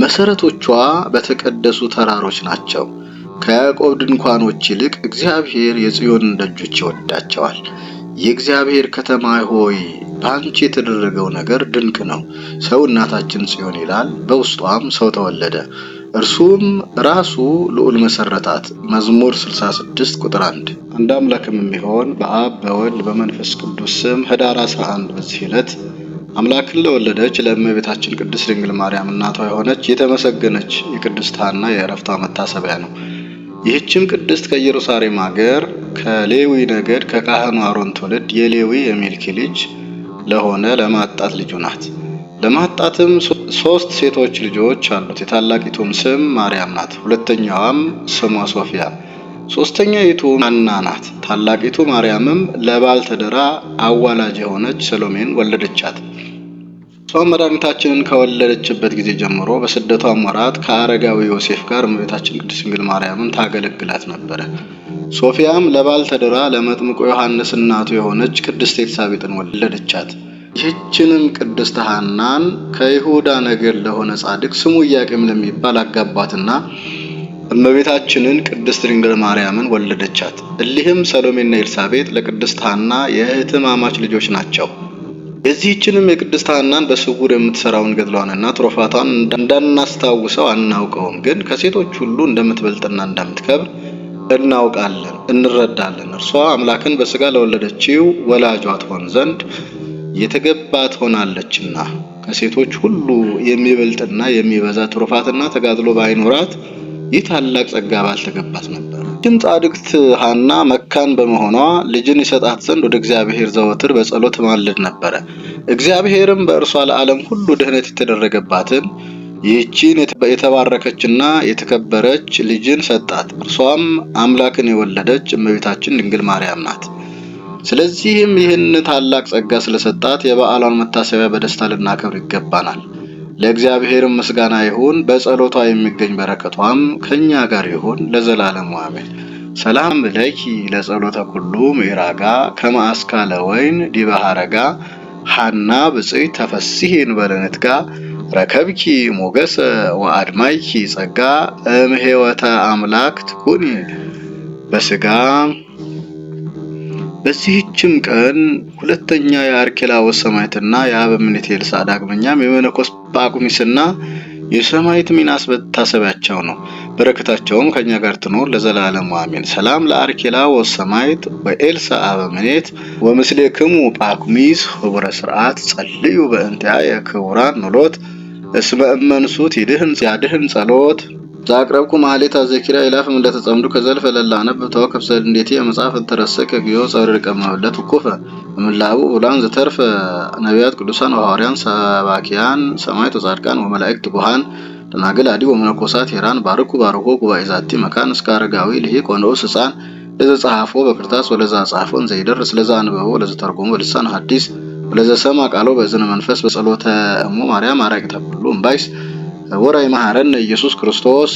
መሰረቶቿ በተቀደሱ ተራሮች ናቸው። ከያዕቆብ ድንኳኖች ይልቅ እግዚአብሔር የጽዮንን ደጆች ይወዳቸዋል። የእግዚአብሔር ከተማ ሆይ በአንቺ የተደረገው ነገር ድንቅ ነው። ሰው እናታችን ጽዮን ይላል፣ በውስጧም ሰው ተወለደ፣ እርሱም ራሱ ልዑል መሰረታት። መዝሙር 66 ቁጥር 1። አንድ አምላክም የሚሆን በአብ በወልድ በመንፈስ ቅዱስ ስም ህዳር 11 በዚህ ዕለት አምላክን ለወለደች ለእመቤታችን ቅድስት ድንግል ማርያም እናቷ የሆነች የተመሰገነች የቅድስት ሐና የዕረፍቷ መታሰቢያ ነው። ይህችም ቅድስት ከኢየሩሳሌም ሀገር ከሌዊ ነገድ ከካህኑ አሮን ትውልድ የሌዊ የሚልኪ ልጅ ለሆነ ለማጣት ልጁ ናት። ለማጣትም 3 ሴቶች ልጆች አሉት። የታላቂቱም ስም ማርያም ናት፣ ሁለተኛዋም ስሟ ሶፊያ፣ ሶስተኛይቱ ሐና ናት። ታላቂቱ ማርያምም ለባል ተደራ አዋላጅ የሆነች ሰሎሜን ወለደቻት። እሷም መድኃኒታችንን ከወለደችበት ጊዜ ጀምሮ በስደቷ ወራት ከአረጋዊ ዮሴፍ ጋር እመቤታችን ቅድስት ድንግል ማርያምን ታገለግላት ነበረ። ሶፊያም ለባል ተደራ ለመጥምቁ ዮሐንስ እናቱ የሆነች ቅድስት ኤልሳቤጥን ወለደቻት። ይህችንም ቅድስት ሐናን ከይሁዳ ነገድ ለሆነ ጻድቅ ስሙ ኢያቄም ለሚባል አጋባትና እመቤታችንን ቅድስት ድንግል ማርያምን ወለደቻት። እሊህም ሰሎሜና ኤልሳቤጥ ለቅድስት ሐና የእህትማማች ልጆች ናቸው። የዚህችንም የቅድስት ሐናን በስውር የምትሰራውን ገድሏንና ትሩፋቷን እንዳናስታውሰው አናውቀውም፣ ግን ከሴቶች ሁሉ እንደምትበልጥና እንደምትከብር እናውቃለን እንረዳለን። እርሷ አምላክን በስጋ ለወለደችው ወላጇ ትሆን ዘንድ የተገባት ሆናለችና ከሴቶች ሁሉ የሚበልጥና የሚበዛ ትሩፋትና ተጋድሎ ባይኖራት ይህ ታላቅ ጸጋ ባልተገባት ነበር። ይህም ጻድቅት ሐና መካን በመሆኗ ልጅን ይሰጣት ዘንድ ወደ እግዚአብሔር ዘወትር በጸሎት ማልድ ነበረ። እግዚአብሔርም በእርሷ ለዓለም ሁሉ ድህነት የተደረገባትን ይህችን የተባረከችና የተከበረች ልጅን ሰጣት። እርሷም አምላክን የወለደች እመቤታችን ድንግል ማርያም ናት። ስለዚህም ይህን ታላቅ ጸጋ ስለሰጣት የበዓሏን መታሰቢያ በደስታ ልናከብር ይገባናል። ለእግዚአብሔርም ምስጋና ይሁን፣ በጸሎቷ የሚገኝ በረከቷም ከኛ ጋር ይሁን ለዘላለሙ አሜን። ሰላም ለኪ ለጸሎተ ኩሉ ምዕራጋ ከማአስካለ ወይን ዲበ ሐረጋ ሐና ብጽዕት ተፈሲሂን በለነትጋ ረከብኪ ሞገሰ ወአድማይኪ ጸጋ እምሕይወተ አምላክ ትኩኒ በስጋ። በዚህችም ቀን ሁለተኛ የአርኬላዎስ ሰማዕትና የአበምኔት ኤልሳ ዳግመኛም የመነኮስ ጳቁሚስና የሰማዕት ሚናስ መታሰቢያቸው ነው። በረከታቸውም ከኛ ጋር ትኖር ለዘላለሙ አሜን። ሰላም ለአርኬላዎስ ሰማዕት ወኤልሳ አበምኔት ወምስሌክሙ ጳቁሚስ ህቡረ ስርዓት ጸልዩ በእንቲአየ ክቡራን ኖሎት እስመ እመንሱት ያድህን ጸሎት ዛቅረብኩ ማህሌታ ዘኪራ ኢላፍም እንደተጸምዱ ከዘልፈ ለላነብ ተወከፍ ሰል እንዴት የመጽሐፍ ተረሰከ ጊዮ ጸርቀ መብለት ኮፈ እምላቡ ኡላን ዘተርፈ ነቢያት ቅዱሳን ሐዋርያን ሰባኪያን ሰማዕታት ጻድቃን ወመላእክት ጉሃን ደናግል አዲ ወመነኮሳት ሄራን ባርኩ ጉባኤ ዛቲ መካን እስከ አረጋዊ ልሂቅ ወንዑስ ሕፃን ለዘ ጻሐፎ በክርታስ ወለዛ ጻፎን ዘይደርስ ለዛ አንበቦ ለዘ ተርጎሞ በልሳን ሐዲስ ወለዘ ሰማ ቃሎ በእዝነ መንፈስ በጸሎተ እሙ ማርያም አራቂተ ሁሉ እምባይስ ወራይ መሐረነ ኢየሱስ ክርስቶስ